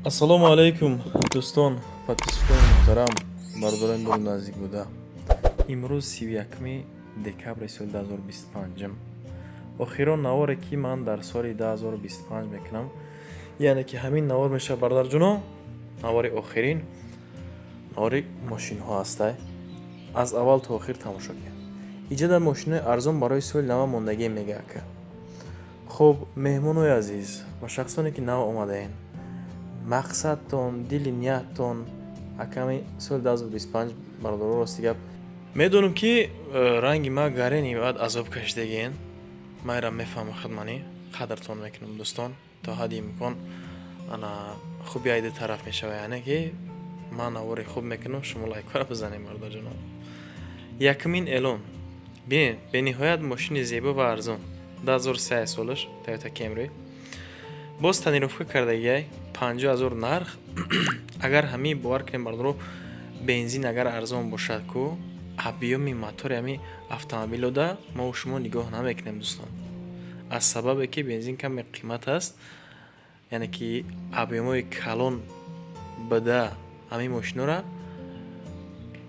ассалому алайкум дӯстон, подписчикони муҳтарам, бардорони дури наздик буда. имрӯз 31 декабри соли 2025 охирон наворе ки ман дар соли 2025 мекунам, яъне ки ҳамин навор мешавад бародарҷуно, навори охирин навори мошинҳо ҳастай. аз аввал то охир тамошо кунед. иҷода мошинои арзон барои соли нав мондагӣ мега ака. хуб, меҳмонои азиз ва шахсоне ки нав омадаен, мақсадтон, дили нияттон аками соли 2025 бародаро рости гап. медонам ки ранги ма гарени баъд азоб кашидагиен. майра мефаҳма хидмани қадртон мекунам дӯстон, то ҳадди имкон ана хуби айди тараф мешава, яъне ки ман навори хуб мекунам, шумо лайкора бизанем бародарҷуно. якмин эълон. бинед, бениҳоят мошини зебо ва арзон 2003 солаш Toyota Camry. боз танировка кардагиай 50,000 нарх. агар ҳамин бовар кунем бародаро, бензин агар арзон бошад ку объёми мотори ҳамин автомобилода мо шумо нигоҳ намекунем дӯстон, аз сабабе ки бензин каме қимат аст, яъне ки объёмои калон буда ҳамин мошинора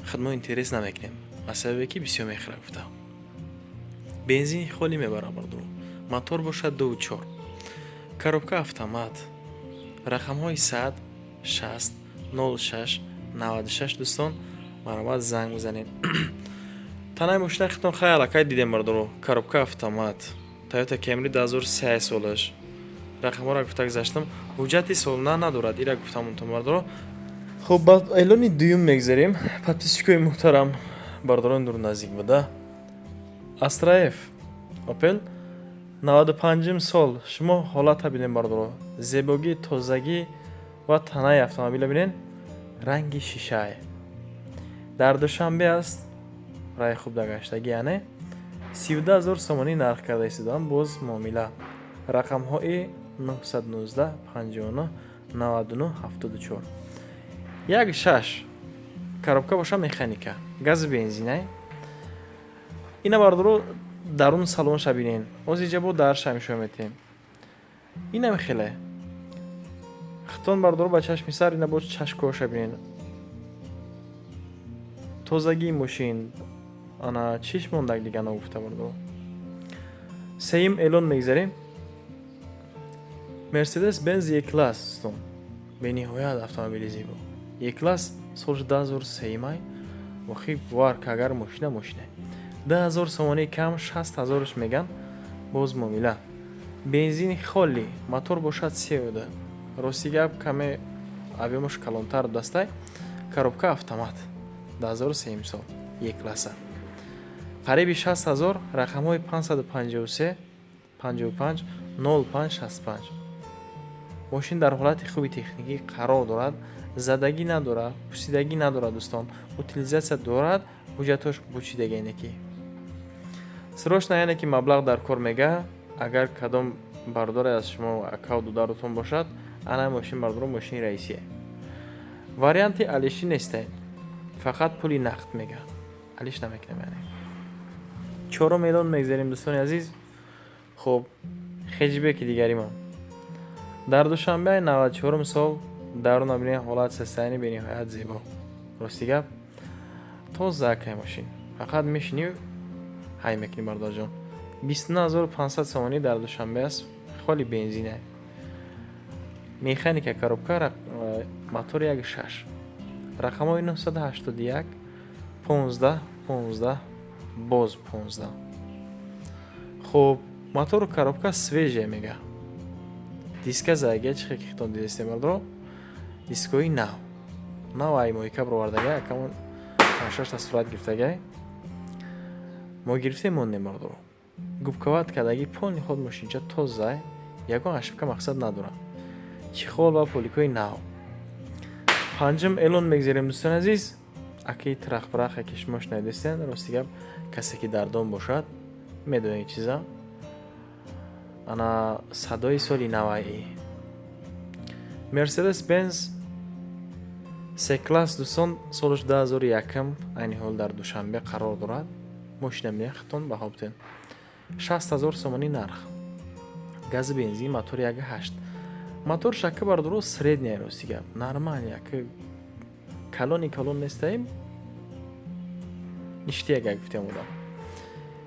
хидмо интерес намекунем, аз сабабе ки бисёр мехӯра гуфта. бензини холӣ мебара бародаро, мотор бошад 2.4, коробка автомат, рақамҳои 100 60 06 96 дӯстон маромад занг бизанед. танаи мошина хитон хай аллакай дидем бародаро, коробка автомат, Toyota Camry 2003 солаш. рақамҳоро гуфта гузаштам, ҳуҷҷати солона надорад, ира гуфтамонтон бародаро. хуб, ба эълони дуюм мегзарем. подписчикои муҳтарам, бародарони дур наздик буда. Астраев Opel 95 сол. шумо ҳолата бинем бародаро, зебогӣ, тозагӣ ва танаи автомобила бинен, ранги шишае. дар душанбе аст, раи хуб дагаштагӣ, яъне 32,000 сомонӣ нарх карда истодам. боз муомила, рақамҳои 919 59 99 74. 1.6 коробка боша механика, газ бензинай. ина бародаро дарун салонша бинен, озиҷа бо дарша мешо метем. инам хеле хитон бародаро ба чашми сар, ина бо чашкоша бинен. тозагии мошин ана чиш мондаг дига нагуфта бародаро. сеюм эълон мегзарем. Mercedes Benz E-Class дӯстон, бениҳоят автомобили зебо. E-Class соли 2003 вохи бовар ки агар мошина 10,000 сомонӣ кам 60,000 меган, боз муомила. бензини холӣ, мотор бошад 3.2, рости гап каме объёмаш калонтар дастай. коробка автомат 2003 сол, E-Class қариби 60,000, рақамҳои 553 55 05 65. мошин дар ҳолати хуби техникӣ қарор дорад, задагӣ надорад, пусидагӣ надорад дӯстон, утилизатсия дорад, ҳуҷҷатош бучидагиене. срочна яъне ки маблағ дар кор мега. агар кадом бардоре аз шумо акау дударотон бошад, ана мошин бародаро мошини раисие. варианти алиши нестае, фақат пули нақд мега, алиш намекунем. яъне чорум эълон мегзарем дӯстони азиз. хуб, хеҷбеки дигаримон дар душанбе 94 сол, даруна бинен ҳолат сестайни бениҳоят зебо. рости гап тоза акай мошин, фақат мешини ҳай мекунӣ бародарҷон. 29500 сомонӣ дар душанбе аст, холи бензине. механика, коробка, мотор 1.6, рақамҳои 981 15 15 боз 15. хуб, мотору коробка свеже мега. диска зайга чихе ки хитон дидестем бародаро, дискои нав ай моҳика бировардагай, акамон 6 сурат гирифтагай. мо гирифтем мондем бародаро. губковат кардагӣ полни ход мошинча тоза, ягон ошибка мақсад надорад. чихол ва поликои нав. панҷум эълон мегзарем дӯстони азиз. аки трахбраха ки шумо шунавидестен, рости гап касе ки дар дом бошад медонед чиза. ана садои соли наваи Mercedes Benz C-Class дӯстон, солаш 2001 айни ҳол дар душанбе қарор дорад. мошина мехтон баҳо битен 60,000 сомонӣ нарх, газ бензин, мотори 1.8, мотор шакка бардро средняя рости гап нормально як калон нестаим ништияга гуфтем будам.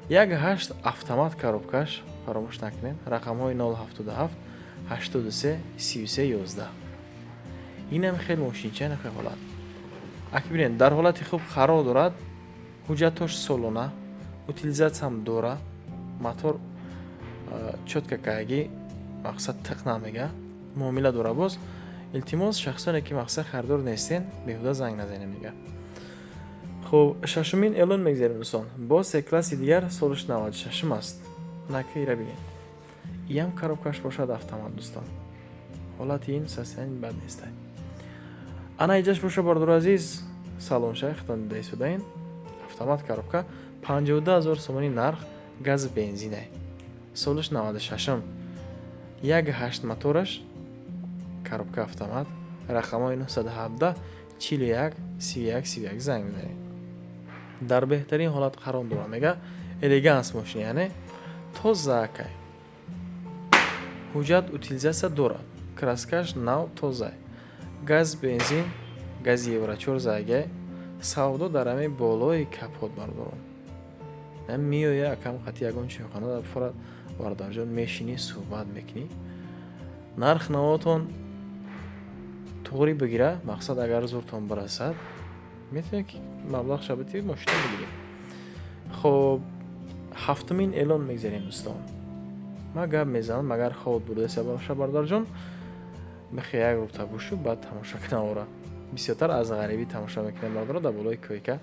Як 8 автомат коробкаш фаромӯш накунед. Рақамҳои 077 83 33 11. Инам хеле мошинча нафе ҳолат. Аки бинед дар ҳолати хуб қарор дорад. ҳуҷҷатош солона, утилизатсиям дора. Мотор чотка каги мақсад тиқ намега. муомила дора боз. илтимос шахсоне ки мақсад хардор нестен беҳуда занг назанем мега. خب ششمین اعلان میگذاریم دوستان. با سه کلاسی دیگر سالش 96 است. نکه ایره بینید. این کاروکاش باشد автомат دوستان. حالت این سسین بد نیست. انا ایجاش باشه بردار عزیز. سلام شیخ تان دیده سودین. автомат коробка 52000 сомони нарх газ бензине. Солиш 96. 1.8 мотораш коробка автомат. рақамҳои 917 41 31 31 занг мезанед. дар беҳтарин ҳолат қарор дора мега. элеганс мошин яъне тоза акай. ҳуҷҷат утилизатсия дорад. краскаш нав тоза. газ бензин, гази евро 4 заге. савдо дар ҳамаи болои капот бардорам. Нам миёя акам қати ягон чойхона дар форат вардарҷон мешини суҳбат мекунӣ. нарх навотон туғри бигира, мақсад агар зуртон барасад метавонед ки маблағ шабати мошина бигиред. хоб ҳафтумин эълон мегзарем дӯстон. ма гап мезанам агар ход бурдасе баша бардарҷон мехе як рӯ табушу баъд тамошо кунавора. бисёртар аз ғарибӣ тамошо мекунем бардора дар болои койка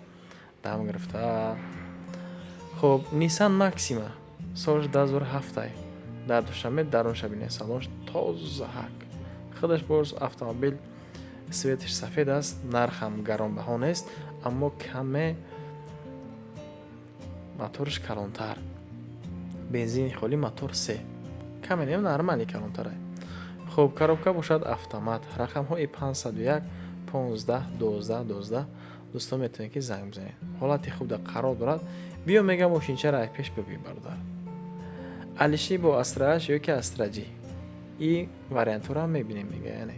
дам гирифта. хоб Nissan Maxima солиш 2007 дар душанбе дарун шабине салонш тоза ҳак. худаш боз автомобил светиш сафед аст. нархам гаронбаҳо нест, аммо каме моторш калонтар. бензини холӣ мотор 3 каме нем нормали калонтарай. хуб коробка бошад автомат. рақамҳои 501 15 12 12 дӯстон метавонед ки занг бизанед. ҳолати хуб дар қарор дорад. биё мегам мошинчаро ай пеш бибин бардар. алиши бо астраш ё ки астраҷи и вариантҳоро ҳам мебинем мега яъне.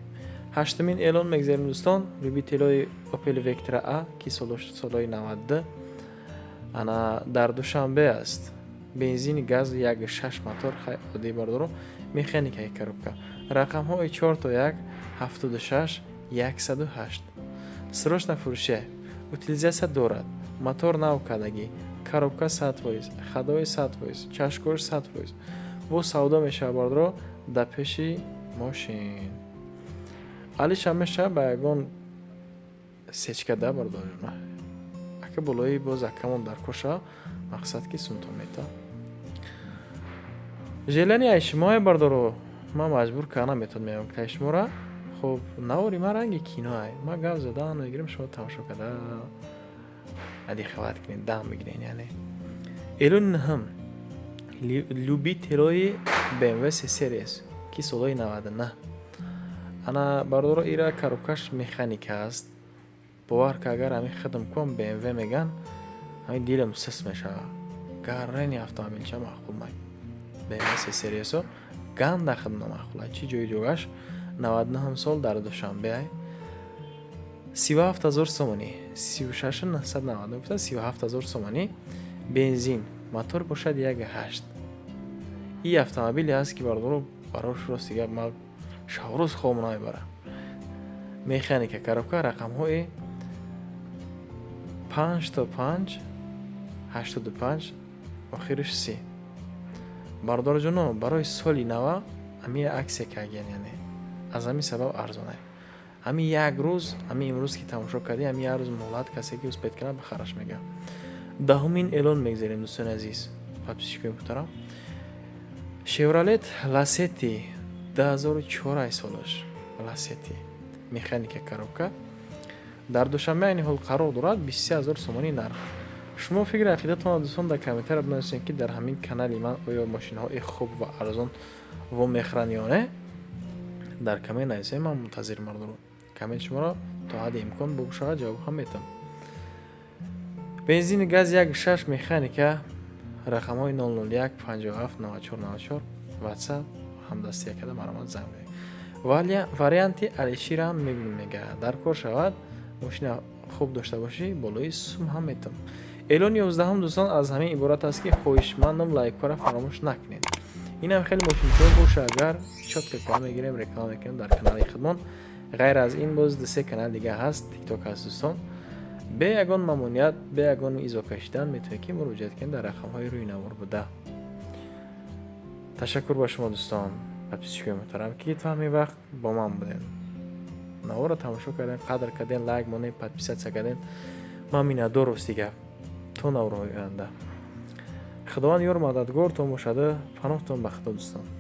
ҳаштумин эълон мегзарем дӯстон. любителои Opel Vectra A ки солҳои 92 ана дар душанбе аст. бензини газ 1.6 мотор хай оддӣ бардоро. механикаи коробка. рақамҳои 4 76 108. срочна фурӯше. утилизатсия дорад. мотор нав кардагӣ. коробка 100%, ходои 100%, чашкош 100%. бо савдо мешавад бардоро дар пеши мошин. алиш ҳамеша ба ягон сечка да бардорна. ака болои боз акамон дар коша мақсад ки сунтон мета. желани ай шумоя бардоро ма маҷбур кана метавонам ки ай шумора. хуб навори ма ранги кино ай. ма гап задан мегирем шумо тамошо када. ади хават кунед дам бигирен яъне. эълони ҳам любителои BMW C-Series ки солҳои 99. ана бардоро ира коробкаш механика аст. бовар ки агар ҳамин хидм кунам BMW меган ҳамин дилам сис мешава. гаррани автомобилча маъқул май. BMW C-Series-о ганда хидм намаъқул. чӣ ҷои ҷогаш 99 сол дар душанбе ай 37000 сомонӣ 36990 гуфта 37000 сомонӣ. бензин мотор бошад 1.8. ин автомобили аст ки бардоро барош ростига ма шаврӯз хом намебара. механика коробка рақамҳои 5 то 5 85 охириш 3. бардорҷоно барои соли нава ҳамин аксия кардем яъне аз ҳамин сабаб арзонай. ҳамин як рӯз ҳамин имрӯз ки тамошо кардем ҳамин як рӯз моҳлат касе ки успед кунад бихараш мега. даҳумин эълон мегзарем дӯстони азиз. подписчикои муҳтарам. Chevrolet Lacetti 2004 солаш. Lacetti механика коробка. дар душанбе айни ҳол қарор дорад 23000 сомонӣ нарх. шумо фикри ақидатонро дӯстон дар комментария бинависед ки дар ҳамин канали ман оё мошинҳои хуб ва арзон вомехӯранд ё не. дар коммент нависед. ман мунтазир мардум. коммент шуморо то ҳадди имкон бошад ҷавоб ҳам метам. бензини газ 1.6 механика. рақамҳои 001 57 94 94 WhatsApp ҳамдастия карда маромад занг бизанед. варианти Алишир ҳам мебинем мега дар кор шавад. Мошина хуб дошта бошӣ, болои сум ҳам метавон. Эълони 11 дӯстон аз ҳамин иборат аст ки хоҳишмандам лайкора фаромӯш накунед. Инам хеле мошинчиҳо боша, агар чотка кор мегирем, реклама мекунем дар канали Хидмон. Ғайр аз ин боз 2-3 канал дига ҳаст, TikTok ҳаст дӯстон. бе ягон мамнуият, бе ягон изо кашидан метавонед ки муроҷиат кунед дар рақамҳои рӯйнавор буда. Ташаккур ба шумо дӯстон, подписчикои муҳтарам ки то ҳамин вақт бо ман будем. Навора тамошо кардем, қадр кардем, лайк монем, подписатсия кардем. Ман миннатдор ростига. То навроҳои оянда. Худованд ёр мададгор то бошада. Паноҳтон ба Худо дӯстон.